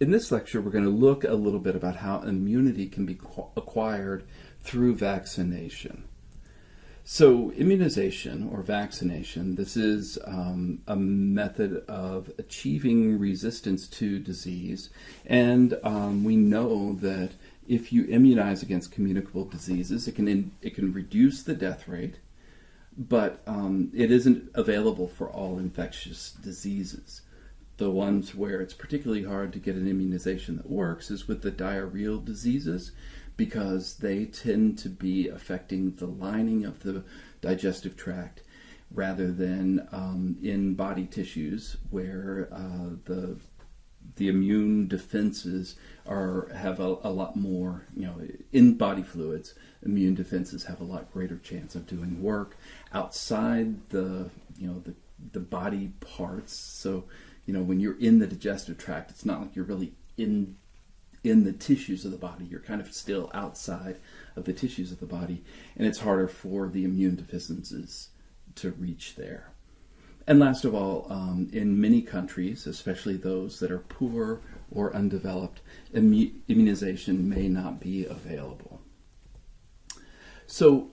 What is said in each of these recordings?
In this lecture, we're going to look a little bit about how immunity can be acquired through vaccination. So immunization or vaccination, this is a method of achieving resistance to disease. And we know that if you immunize against communicable diseases, it can reduce the death rate, but it isn't available for all infectious diseases. The ones where it's particularly hard to get an immunization that works is with the diarrheal diseases, because they tend to be affecting the lining of the digestive tract rather than in body tissues where the immune defenses have a lot more, in body fluids, immune defenses have a lot greater chance of doing work outside the body parts. So, when you're in the digestive tract, it's not like you're really in the tissues of the body. You're kind of still outside of the tissues of the body, and it's harder for the immune defenses to reach there. And last of all, in many countries, especially those that are poor or undeveloped, immunization may not be available. So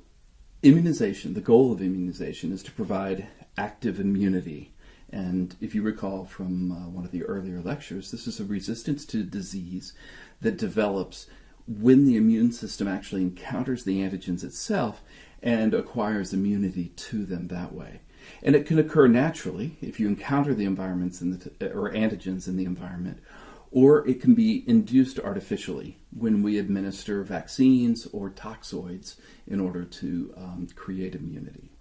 immunization, the goal of immunization is to provide active immunity. And if you recall from one of the earlier lectures, this is a resistance to disease that develops when the immune system actually encounters the antigens itself and acquires immunity to them that way. And it can occur naturally if you encounter the environments or antigens in the environment, or it can be induced artificially when we administer vaccines or toxoids in order to create immunity.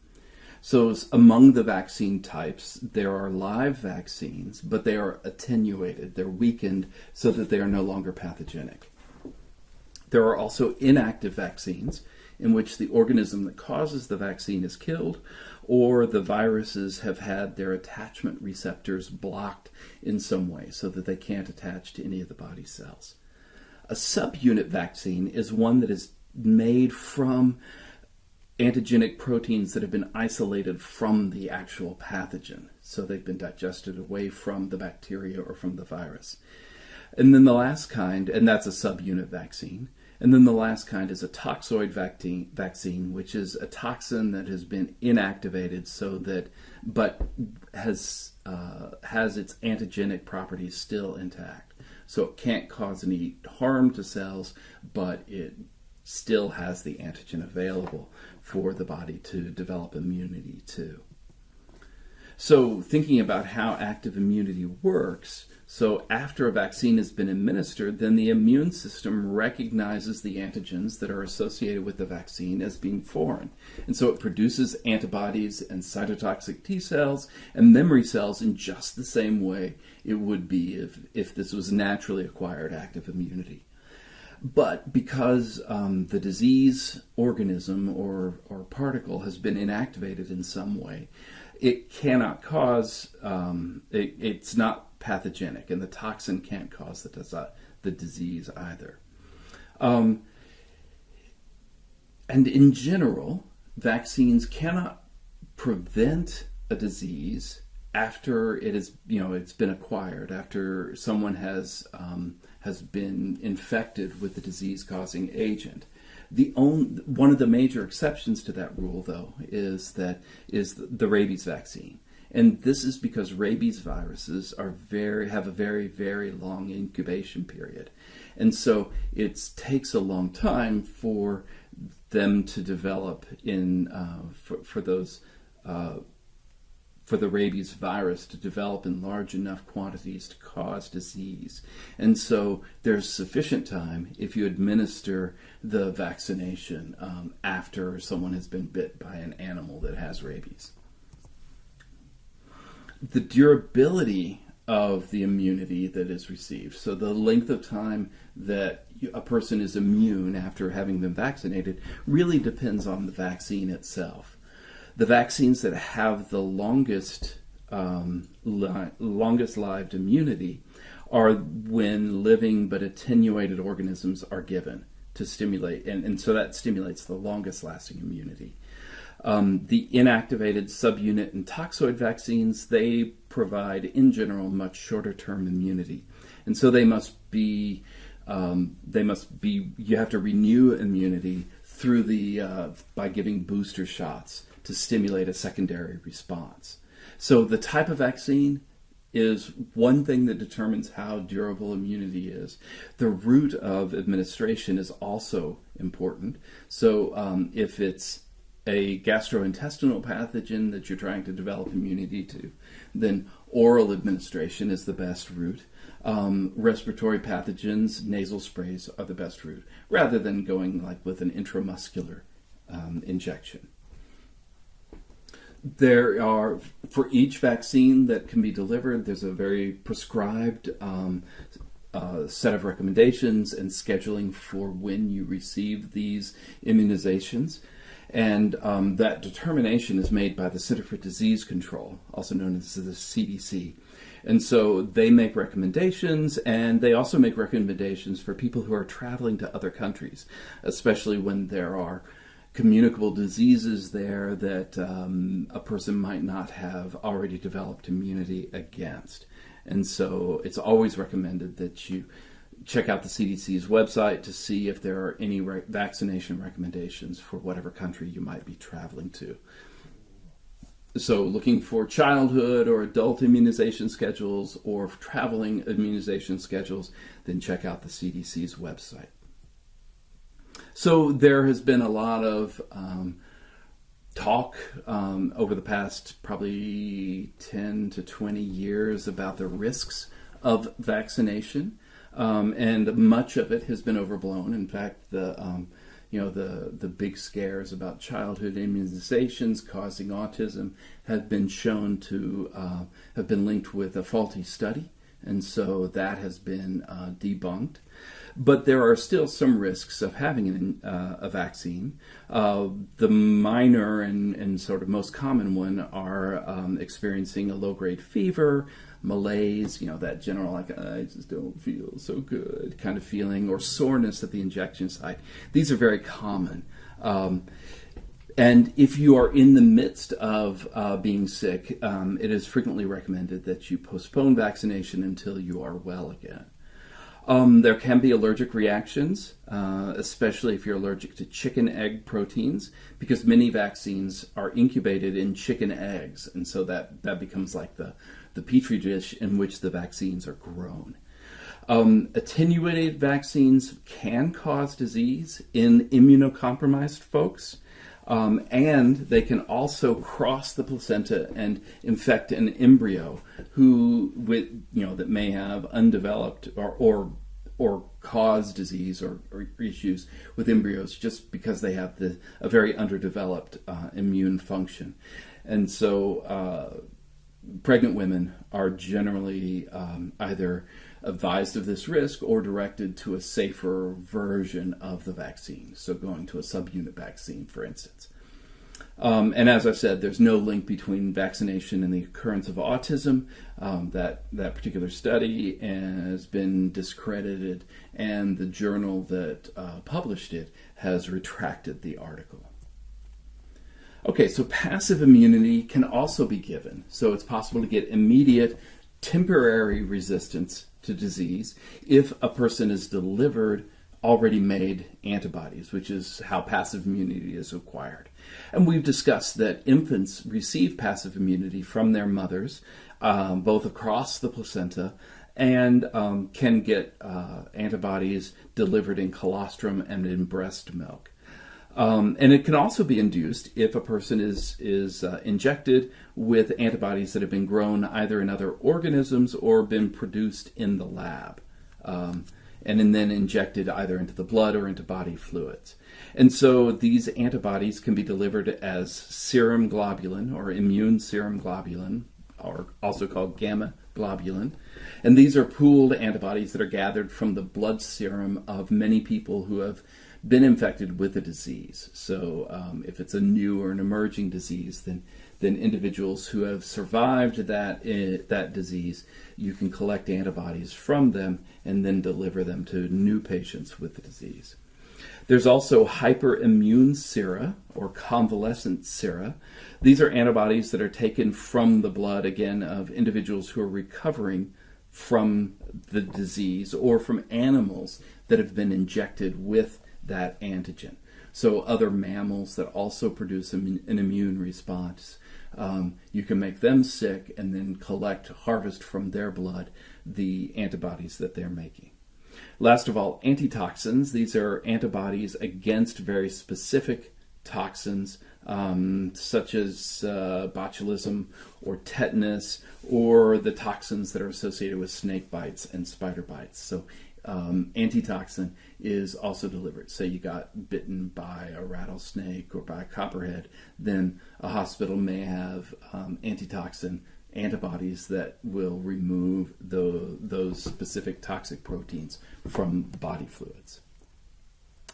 So among the vaccine types, there are live vaccines, but they are attenuated. They're weakened so that they are no longer pathogenic. There are also inactive vaccines in which the organism that causes the vaccine is killed, or the viruses have had their attachment receptors blocked in some way so that they can't attach to any of the body cells. A subunit vaccine is one that is made from antigenic proteins that have been isolated from the actual pathogen. So they've been digested away from the bacteria or from the virus. And then the last kind, and that's a subunit vaccine. And then the last kind is a toxoid vaccine, which is a toxin that has been inactivated but has its antigenic properties still intact. So it can't cause any harm to cells, but it still has the antigen available for the body to develop immunity to. So thinking about how active immunity works, so after a vaccine has been administered, then the immune system recognizes the antigens that are associated with the vaccine as being foreign. And so it produces antibodies and cytotoxic T cells and memory cells in just the same way it would be if this was naturally acquired active immunity. But because the disease organism or particle has been inactivated in some way, it cannot cause, it's not pathogenic, and the toxin can't cause the disease either. And in general, vaccines cannot prevent a disease after it is, it's been acquired, after someone has been infected with the disease-causing agent. One of the major exceptions to that rule, though, is the rabies vaccine, and this is because rabies viruses have a very, very long incubation period, and so it takes a long time for them to develop for the rabies virus to develop in large enough quantities to cause disease. And so there's sufficient time if you administer the vaccination after someone has been bit by an animal that has rabies. The durability of the immunity that is received, so the length of time that a person is immune after having been vaccinated, really depends on the vaccine itself. The vaccines that have the longest lived immunity are when living but attenuated organisms are given to stimulate, and so that stimulates the longest lasting immunity. The inactivated, subunit, and toxoid vaccines, they provide, in general, much shorter-term immunity. And so you have to renew immunity through by giving booster shots to stimulate a secondary response. So the type of vaccine is one thing that determines how durable immunity is. The route of administration is also important. So if it's a gastrointestinal pathogen that you're trying to develop immunity to, then oral administration is the best route. Respiratory pathogens, nasal sprays are the best route, rather than going like with an intramuscular injection. There are, for each vaccine that can be delivered, there's a very prescribed set of recommendations and scheduling for when you receive these immunizations. And that determination is made by the Center for Disease Control, also known as the CDC. And so they make recommendations, and they also make recommendations for people who are traveling to other countries, especially when there are communicable diseases there that a person might not have already developed immunity against. And so it's always recommended that you check out the CDC's website to see if there are any vaccination recommendations for whatever country you might be traveling to. So looking for childhood or adult immunization schedules or traveling immunization schedules, then check out the CDC's website. So there has been a lot of talk over the past probably 10 to 20 years about the risks of vaccination, and much of it has been overblown. In fact, the big scares about childhood immunizations causing autism have been shown to have been linked with a faulty study, and so that has been debunked. But there are still some risks of having a vaccine. The minor and sort of most common one are experiencing a low-grade fever, malaise, that general, like, I just don't feel so good kind of feeling, or soreness at the injection site. These are very common. And if you are in the midst of being sick, it is frequently recommended that you postpone vaccination until you are well again. There can be allergic reactions, especially if you're allergic to chicken egg proteins, because many vaccines are incubated in chicken eggs, and so that becomes like the petri dish in which the vaccines are grown. Attenuated vaccines can cause disease in immunocompromised folks, and they can also cross the placenta and infect an embryo that may have undeveloped or cause disease or issues with embryos just because they have a very underdeveloped immune function. And so pregnant women are generally either advised of this risk or directed to a safer version of the vaccine, so going to a subunit vaccine, for instance. And as I said, there's no link between vaccination and the occurrence of autism. That particular study has been discredited, and the journal that published it has retracted the article. Okay, so passive immunity can also be given. So it's possible to get immediate temporary resistance to disease if a person is delivered already made antibodies, which is how passive immunity is acquired. And we've discussed that infants receive passive immunity from their mothers, both across the placenta, and can get antibodies delivered in colostrum and in breast milk. And it can also be induced if a person is injected with antibodies that have been grown either in other organisms or been produced in the lab, and then injected either into the blood or into body fluids. And so these antibodies can be delivered as serum globulin or immune serum globulin, or also called gamma globulin. And these are pooled antibodies that are gathered from the blood serum of many people who have been infected with the disease. So if it's a new or an emerging disease, then individuals who have survived that disease, you can collect antibodies from them and then deliver them to new patients with the disease. There's also hyperimmune sera, or convalescent sera. These are antibodies that are taken from the blood, again, of individuals who are recovering from the disease or from animals that have been injected with that antigen. So other mammals that also produce an immune response, you can make them sick and then harvest from their blood the antibodies that they're making. Last of all, antitoxins. These are antibodies against very specific toxins, such as botulism or tetanus, or the toxins that are associated with snake bites and spider bites. So antitoxin is also delivered. Say you got bitten by a rattlesnake or by a copperhead, then a hospital may have antitoxin antibodies that will remove those specific toxic proteins from body fluids.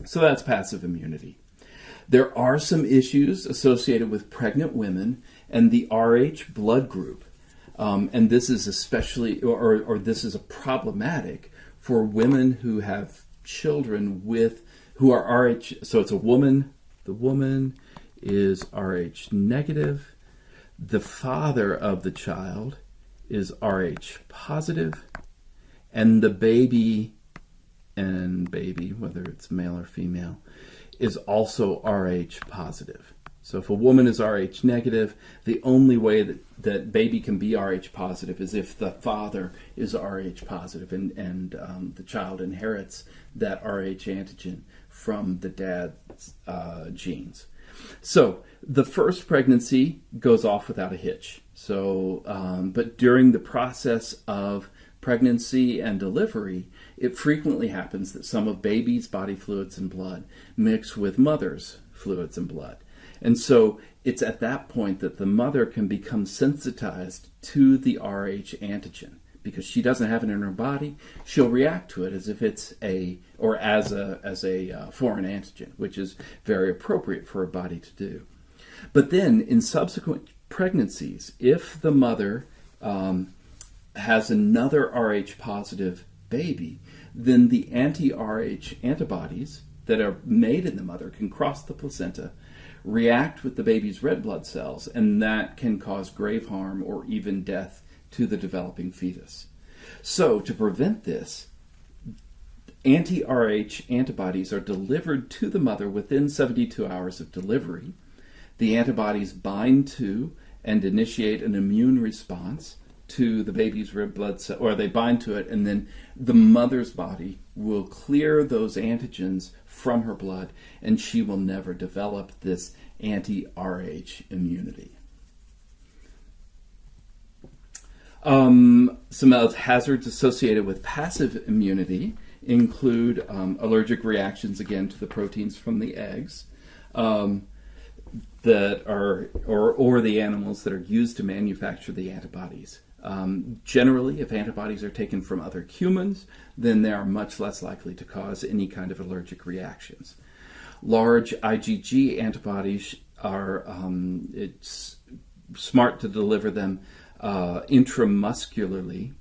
So that's passive immunity. There are some issues associated with pregnant women and the Rh blood group. And this is especially, or this is problematic for women who have children who are Rh. So it's a woman. The woman is Rh negative. The father of the child is Rh positive, and the baby, whether it's male or female, is also Rh positive. So if a woman is Rh negative, the only way that baby can be Rh positive is if the father is Rh positive and the child inherits that Rh antigen from the dad's genes. So the first pregnancy goes off without a hitch. So, but during the process of pregnancy and delivery, it frequently happens that some of baby's body fluids and blood mix with mother's fluids and blood. And so it's at that point that the mother can become sensitized to the Rh antigen. Because she doesn't have it in her body, she'll react to it as if it's as a foreign antigen, which is very appropriate for a body to do. But then in subsequent pregnancies, if the mother has another Rh positive baby, then the anti-Rh antibodies that are made in the mother can cross the placenta, react with the baby's red blood cells, and that can cause grave harm or even death to the developing fetus. So to prevent this, anti-Rh antibodies are delivered to the mother within 72 hours of delivery. The antibodies bind to and initiate an immune response to the baby's red blood cell, or they bind to it, and then the mother's body will clear those antigens from her blood, and she will never develop this anti-Rh immunity. Some hazards associated with passive immunity include allergic reactions, again, to the proteins from the eggs that are, or the animals that are used to manufacture the antibodies. Generally, if antibodies are taken from other humans, then they are much less likely to cause any kind of allergic reactions. Large IgG antibodies are, it's smart to deliver them intramuscularly.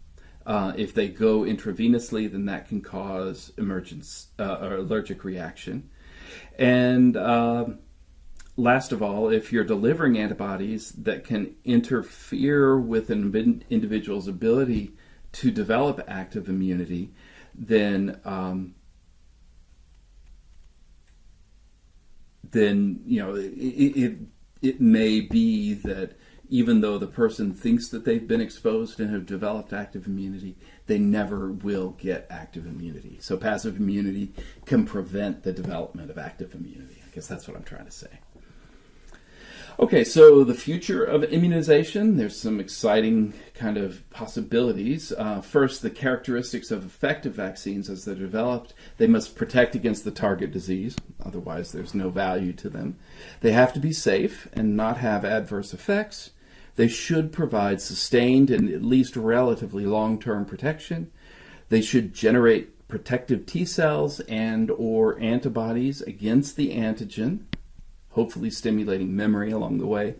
If they go intravenously, then that can cause or allergic reaction. And last of all, if you're delivering antibodies that can interfere with an individual's ability to develop active immunity, then it may be that even though the person thinks that they've been exposed and have developed active immunity, they never will get active immunity. So passive immunity can prevent the development of active immunity. I guess that's what I'm trying to say. Okay, so the future of immunization, there's some exciting kind of possibilities. First, the characteristics of effective vaccines as they're developed. They must protect against the target disease, otherwise there's no value to them. They have to be safe and not have adverse effects. They should provide sustained and at least relatively long-term protection. They should generate protective T cells and or antibodies against the antigen, hopefully stimulating memory along the way.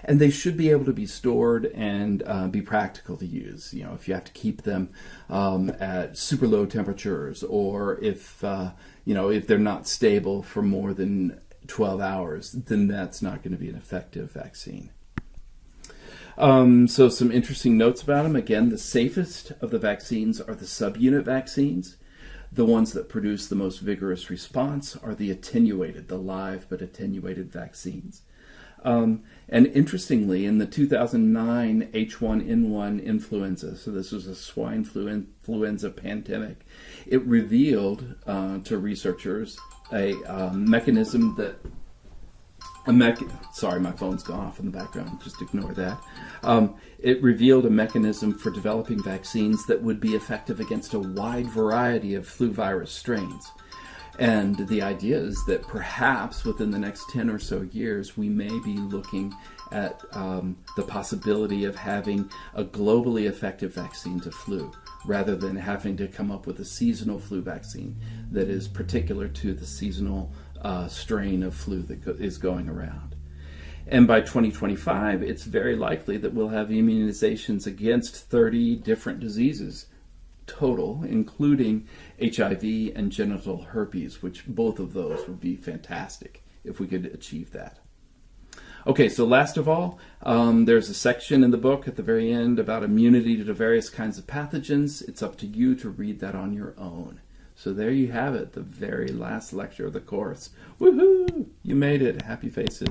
And they should be able to be stored and be practical to use. You know, if you have to keep them at super low temperatures, or if if they're not stable for more than 12 hours, then that's not going to be an effective vaccine. So some interesting notes about them. Again, the safest of the vaccines are the subunit vaccines. The ones that produce the most vigorous response are the attenuated, the live but attenuated vaccines. And interestingly, in the 2009 H1N1 influenza, so this was a swine influenza pandemic, it revealed to researchers a mechanism that sorry, my phone's gone off in the background, just ignore that. It revealed a mechanism for developing vaccines that would be effective against a wide variety of flu virus strains. And the idea is that perhaps within the next 10 or so years, we may be looking at the possibility of having a globally effective vaccine to flu, rather than having to come up with a seasonal flu vaccine that is particular to the seasonal strain of flu that is going around. And by 2025, it's very likely that we'll have immunizations against 30 different diseases total, including HIV and genital herpes, which both of those would be fantastic if we could achieve that. Okay, so last of all, there's a section in the book at the very end about immunity to various kinds of pathogens. It's up to you to read that on your own. So there you have it, the very last lecture of the course. Woohoo! You made it. Happy faces.